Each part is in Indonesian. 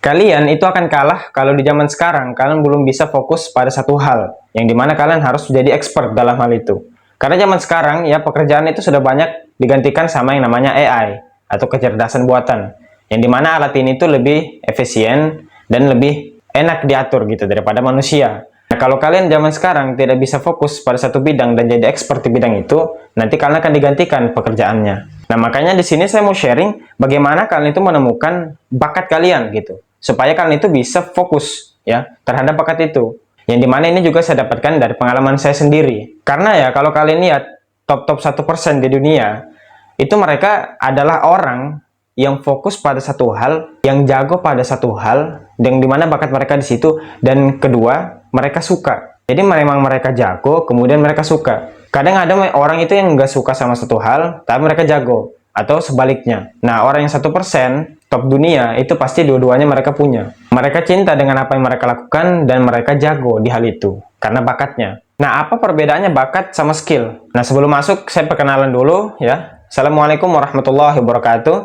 Kalian itu akan kalah kalau di zaman sekarang kalian belum bisa fokus pada satu hal, yang dimana kalian harus jadi expert dalam hal itu. Karena zaman sekarang ya pekerjaan itu sudah banyak digantikan sama yang namanya AI atau kecerdasan buatan, yang dimana alat ini tuh lebih efisien dan lebih enak diatur gitu daripada manusia. Nah, kalau kalian zaman sekarang tidak bisa fokus pada satu bidang dan jadi expert di bidang itu, nanti kalian akan digantikan pekerjaannya. Nah, makanya di sini saya mau sharing bagaimana kalian itu menemukan bakat kalian gitu, supaya kalian itu bisa fokus ya terhadap bakat itu. Yang dimana ini juga saya dapatkan dari pengalaman saya sendiri. Karena ya kalau kalian lihat top 1% di dunia, itu mereka adalah orang yang fokus pada satu hal, yang jago pada satu hal, yang dimana bakat mereka di situ, dan kedua mereka suka. Jadi memang mereka jago, kemudian mereka suka. Kadang ada orang itu yang nggak suka sama satu hal, tapi mereka jago, atau sebaliknya. Nah, orang yang 1% top dunia itu pasti dua-duanya mereka punya. Mereka cinta dengan apa yang mereka lakukan dan mereka jago di hal itu karena bakatnya. Nah, apa perbedaannya bakat sama skill? Nah, sebelum masuk saya perkenalan dulu ya. Assalamualaikum warahmatullahi wabarakatuh.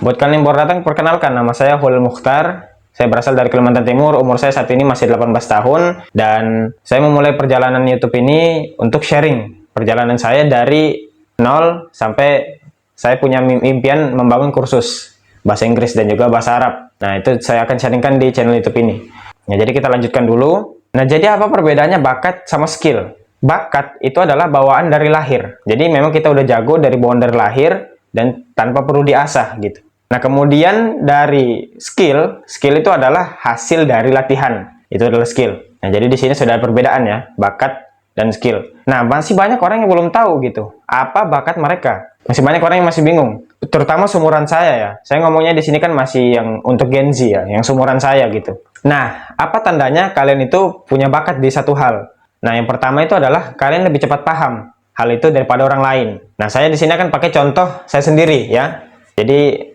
Buat kalian yang baru datang, perkenalkan nama saya Holil Mukhtar. Saya berasal dari Kalimantan Timur, umur saya saat ini masih 18 tahun, dan saya memulai perjalanan YouTube ini untuk sharing perjalanan saya dari nol sampai saya punya impian membangun kursus bahasa Inggris dan juga bahasa Arab. Nah, itu saya akan sharingkan di channel YouTube ini. Nah, jadi kita lanjutkan dulu. Nah, jadi apa perbedaannya bakat sama skill? Bakat itu adalah bawaan dari lahir. Jadi memang kita udah jago dari bawaan dari lahir dan tanpa perlu diasah gitu. Nah, kemudian dari skill itu adalah hasil dari latihan. Itu adalah skill. Nah, jadi di sini sudah ada perbedaan ya, bakat dan skill. Nah, masih banyak orang yang belum tahu gitu, apa bakat mereka. Masih banyak orang yang masih bingung, terutama seumuran saya ya. Saya ngomongnya di sini kan masih yang untuk Gen Z ya, yang seumuran saya gitu. Nah, apa tandanya kalian itu punya bakat di satu hal? Nah, yang pertama itu adalah kalian lebih cepat paham hal itu daripada orang lain. Nah, saya di sini akan pakai contoh saya sendiri ya. Jadi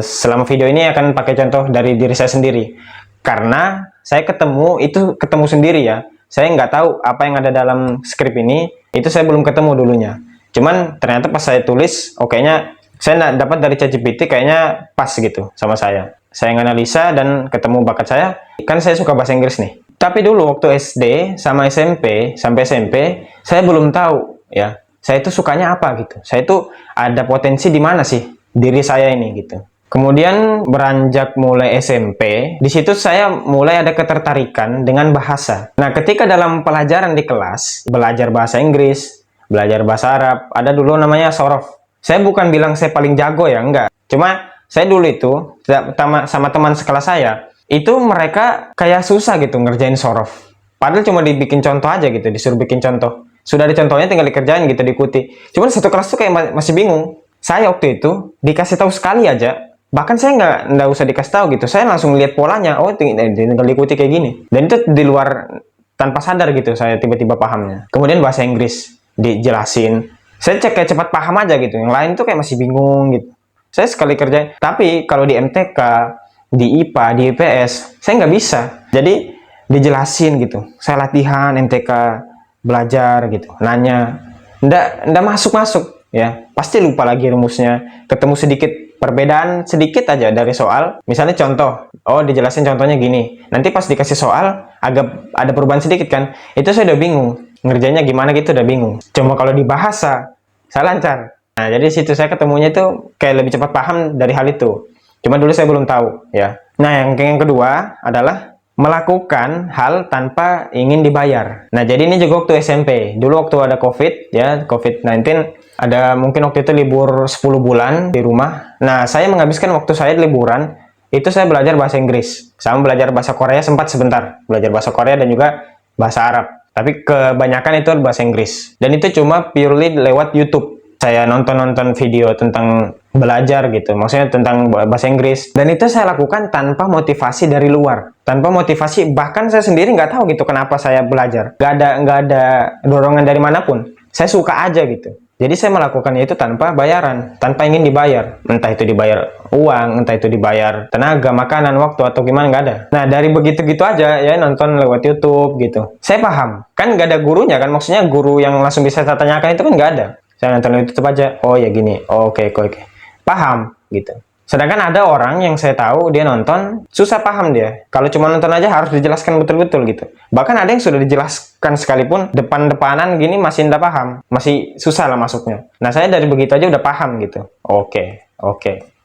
selama video ini akan pakai contoh dari diri saya sendiri, karena saya ketemu sendiri ya. Saya nggak tahu apa yang ada dalam skrip ini, itu saya belum ketemu dulunya. Cuman ternyata pas saya tulis, kayaknya saya dapat dari ChatGPT, kayaknya pas gitu sama saya. Saya nganalisa dan ketemu bakat saya. Kan saya suka bahasa Inggris nih. Tapi dulu waktu SD sama SMP sampai SMP, saya belum tahu ya. Saya itu sukanya apa gitu. Saya itu ada potensi di mana sih diri saya ini gitu. Kemudian beranjak mulai SMP, di situ saya mulai ada ketertarikan dengan bahasa. Nah, ketika dalam pelajaran di kelas, belajar bahasa Inggris, belajar bahasa Arab, ada dulu namanya sorof. Saya bukan bilang saya paling jago ya, enggak. Cuma saya dulu itu sama teman sekelas saya, itu mereka kayak susah gitu ngerjain sorof. Padahal cuma dibikin contoh aja gitu, disuruh bikin contoh. Sudah ada contohnya, tinggal dikerjain gitu, diikuti. Cuman satu kelas tuh kayak masih bingung. Saya waktu itu dikasih tahu sekali aja, bahkan saya nggak usah dikasih tahu gitu, saya langsung lihat polanya, tinggal diikuti kayak gini. Dan itu di luar, tanpa sadar gitu, saya tiba-tiba pahamnya. Kemudian bahasa Inggris dijelasin, saya cek kayak cepat paham aja gitu, yang lain tuh kayak masih bingung gitu. Saya sekali kerja, tapi kalau di MTK, di IPA, di IPS, saya nggak bisa. Jadi dijelasin gitu, saya latihan MTK, belajar gitu, nanya, nggak masuk ya, pasti lupa lagi rumusnya, ketemu sedikit perbedaan sedikit aja dari soal, misalnya contoh, dijelasin contohnya gini, nanti pas dikasih soal agak ada perubahan sedikit kan, itu saya udah bingung ngerjainnya gimana gitu, udah bingung. Cuma kalau di bahasa saya lancar. Nah, jadi situ saya ketemunya itu kayak lebih cepat paham dari hal itu. Cuma dulu saya belum tahu ya. Nah, yang kedua adalah melakukan hal tanpa ingin dibayar. Nah, jadi ini juga waktu SMP. Dulu waktu ada COVID ya, COVID-19, ada mungkin waktu itu libur 10 bulan di rumah. Nah, saya menghabiskan waktu saya liburan, itu saya belajar bahasa Inggris. Sama belajar bahasa Korea sempat sebentar. Belajar bahasa Korea dan juga bahasa Arab. Tapi kebanyakan itu bahasa Inggris. Dan itu cuma purely lewat YouTube. Saya nonton video tentang belajar gitu, maksudnya tentang bahasa Inggris, dan itu saya lakukan tanpa motivasi dari luar, tanpa motivasi, bahkan saya sendiri nggak tahu gitu kenapa saya belajar, nggak ada dorongan dari manapun, saya suka aja gitu. Jadi saya melakukannya itu tanpa bayaran, tanpa ingin dibayar, entah itu dibayar uang, entah itu dibayar tenaga, makanan, waktu, atau gimana, nggak ada. Nah, dari begitu-gitu aja ya, nonton lewat YouTube gitu, saya paham, kan nggak ada gurunya kan, maksudnya guru yang langsung bisa saya tanyakan itu kan nggak ada. Saya nonton YouTube aja, oh ya gini, oke. Paham gitu. Sedangkan ada orang yang saya tahu dia nonton susah paham dia. Kalau cuma nonton aja harus dijelaskan betul-betul gitu. Bahkan ada yang sudah dijelaskan sekalipun depan-depanan gini masih tidak paham, masih susah lah masuknya. Nah saya dari begitu aja udah paham gitu. Oke.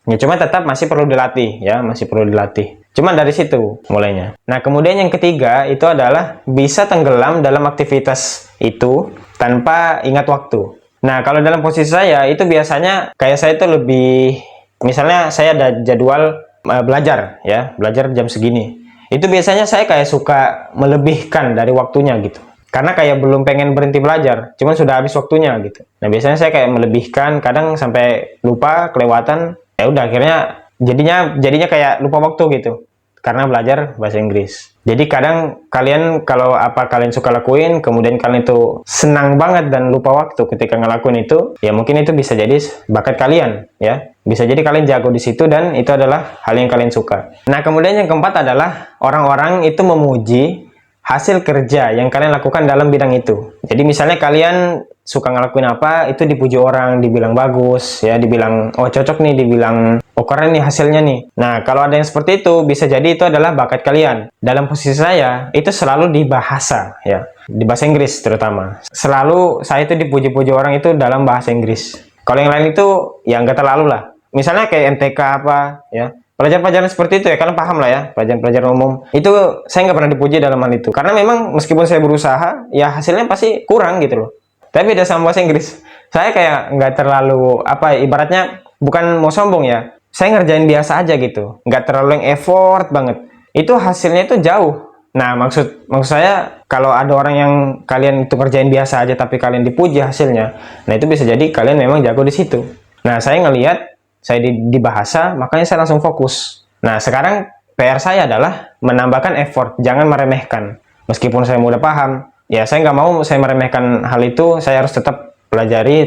Ya cuma tetap masih perlu dilatih ya, masih perlu dilatih. Cuma dari situ mulainya. Nah kemudian yang ketiga itu adalah bisa tenggelam dalam aktivitas itu tanpa ingat waktu. Nah kalau dalam posisi saya itu biasanya kayak saya itu lebih, misalnya saya ada jadwal belajar ya, belajar jam segini. Itu biasanya saya kayak suka melebihkan dari waktunya gitu. Karena kayak belum pengen berhenti belajar, cuman sudah habis waktunya gitu. Nah biasanya saya kayak melebihkan, kadang sampai lupa, kelewatan. Ya udah akhirnya jadinya kayak lupa waktu gitu. Karena belajar bahasa Inggris. Jadi kadang kalian kalau apa kalian suka lakuin, kemudian kalian itu senang banget dan lupa waktu ketika ngelakuin itu, ya mungkin itu bisa jadi bakat kalian, ya. Bisa jadi kalian jago di situ dan itu adalah hal yang kalian suka. Nah, kemudian yang keempat adalah orang-orang itu memuji hasil kerja yang kalian lakukan dalam bidang itu. Jadi misalnya kalian suka ngelakuin apa, itu dipuji orang, dibilang bagus, ya, dibilang oh cocok nih, dibilang oh keren nih hasilnya nih. Nah, kalau ada yang seperti itu, bisa jadi itu adalah bakat kalian. Dalam posisi saya, itu selalu di bahasa, ya, di bahasa Inggris terutama. Selalu saya itu dipuji-puji orang itu dalam bahasa Inggris. Kalau yang lain itu, ya nggak terlalu lah. Misalnya kayak MTK apa, ya. Pelajaran-pelajaran seperti itu ya, kalian paham lah ya, pelajaran-pelajaran umum. Itu saya nggak pernah dipuji dalam hal itu. Karena memang meskipun saya berusaha, ya hasilnya pasti kurang gitu loh. Tapi beda sama bahasa Inggris. Saya kayak nggak terlalu, apa, ibaratnya bukan mau sombong ya. Saya ngerjain biasa aja gitu. Nggak terlalu yang effort banget. Itu hasilnya itu jauh. Nah, maksud saya, kalau ada orang yang kalian itu kerjain biasa aja tapi kalian dipuji hasilnya, nah itu bisa jadi kalian memang jago di situ. Nah, saya ngelihat, saya di bahasa, makanya saya langsung fokus. Nah, sekarang PR saya adalah menambahkan effort, jangan meremehkan. Meskipun saya mudah paham, ya saya nggak mau saya meremehkan hal itu, saya harus tetap pelajari.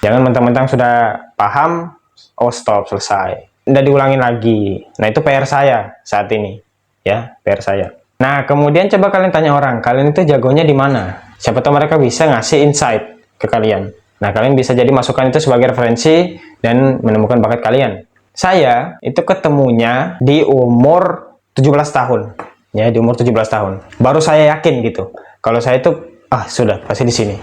Jangan mentang-mentang sudah paham, oh stop, selesai. Nggak diulangin lagi. Nah, itu PR saya saat ini. Ya, PR saya. Nah, kemudian coba kalian tanya orang, kalian itu jagonya di mana? Siapa tahu mereka bisa ngasih insight ke kalian. Nah, kalian bisa jadi masukkan itu sebagai referensi dan menemukan bakat kalian. Saya itu ketemunya di umur 17 tahun. Ya, di umur 17 tahun. Baru saya yakin gitu. Kalau saya itu, sudah, pasti di sini.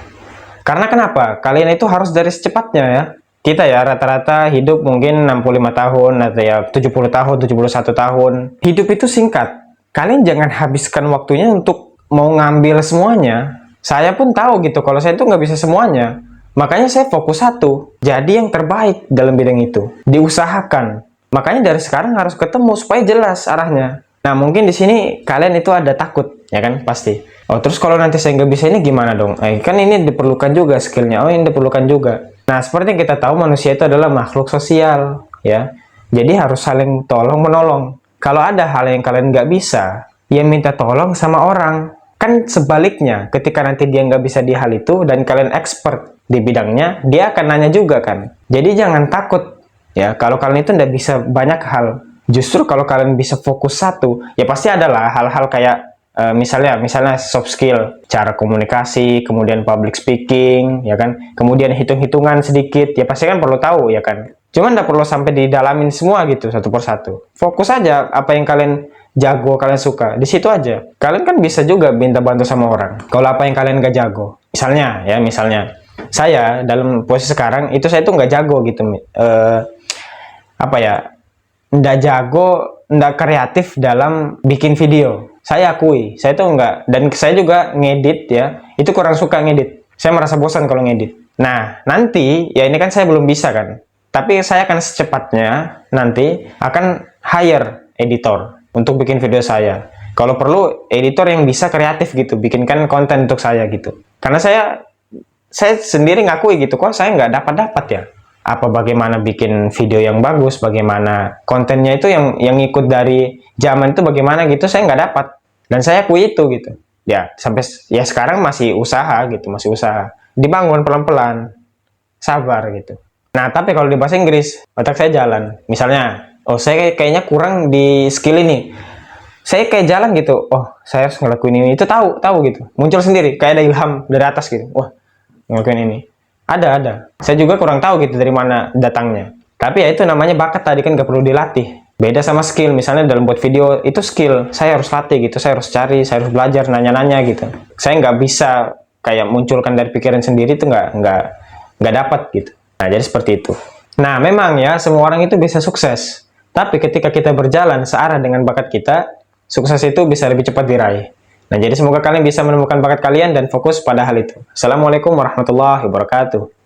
Karena kenapa? Kalian itu harus dari secepatnya ya. Kita ya rata-rata hidup mungkin 65 tahun atau ya 70 tahun, 71 tahun. Hidup itu singkat. Kalian jangan habiskan waktunya untuk mau ngambil semuanya. Saya pun tahu gitu, kalau saya itu nggak bisa semuanya. Makanya saya fokus satu. Jadi yang terbaik dalam bidang itu. Diusahakan. Makanya dari sekarang harus ketemu supaya jelas arahnya. Nah mungkin di sini kalian itu ada takut, ya kan? Pasti. Oh terus kalau nanti saya nggak bisa ini gimana dong? Kan ini diperlukan juga skillnya. Oh ini diperlukan juga. Nah seperti yang kita tahu manusia itu adalah makhluk sosial, ya. Jadi harus saling tolong menolong. Kalau ada hal yang kalian nggak bisa, ya minta tolong sama orang. Kan sebaliknya, ketika nanti dia nggak bisa di hal itu dan kalian expert di bidangnya, dia akan nanya juga kan. Jadi jangan takut ya kalau kalian itu nggak bisa banyak hal. Justru kalau kalian bisa fokus satu, ya pasti adalah hal-hal kayak misalnya soft skill, cara komunikasi, kemudian public speaking, ya kan. Kemudian hitung-hitungan sedikit, ya pasti kan perlu tahu ya kan. Cuman nggak perlu sampai didalamin semua gitu satu persatu. Fokus aja apa yang kalian jago, kalian suka, di situ aja. Kalian kan bisa juga minta bantu sama orang. Kalau apa yang kalian gak jago, misalnya, saya dalam posisi sekarang itu saya tuh nggak jago gitu, nggak jago, nggak kreatif dalam bikin video. Saya akui, saya tuh nggak, dan saya juga ngedit ya, itu kurang suka ngedit. Saya merasa bosan kalau ngedit. Nah, nanti, ya ini kan saya belum bisa kan, tapi saya akan secepatnya nanti akan hire editor untuk bikin video saya. Kalau perlu editor yang bisa kreatif gitu, bikinkan konten untuk saya gitu. Karena saya sendiri ngakui gitu, kok saya nggak dapat ya. Apa bagaimana bikin video yang bagus, bagaimana kontennya itu yang ikut dari zaman itu bagaimana gitu, saya nggak dapat. Dan saya akui itu gitu. Ya sampai ya sekarang masih usaha gitu, masih usaha. Dibangun pelan-pelan, sabar gitu. Nah tapi kalau di bahasa Inggris, otak saya jalan. Misalnya, oh saya kayaknya kurang di skill ini, saya kayak jalan gitu, oh saya harus ngelakuin ini, itu tahu gitu, muncul sendiri kayak ada ilham dari atas gitu, wah ngelakuin ini, ada saya juga kurang tahu gitu dari mana datangnya. Tapi ya itu namanya bakat tadi kan, gak perlu dilatih. Beda sama skill, misalnya dalam buat video itu skill, saya harus latih gitu, saya harus cari, saya harus belajar, nanya-nanya gitu. Saya nggak bisa kayak munculkan dari pikiran sendiri, itu nggak dapat gitu. Nah, jadi seperti itu. Nah, memang ya semua orang itu bisa sukses. Tapi ketika kita berjalan searah dengan bakat kita, sukses itu bisa lebih cepat diraih. Nah, jadi semoga kalian bisa menemukan bakat kalian dan fokus pada hal itu. Assalamualaikum warahmatullahi wabarakatuh.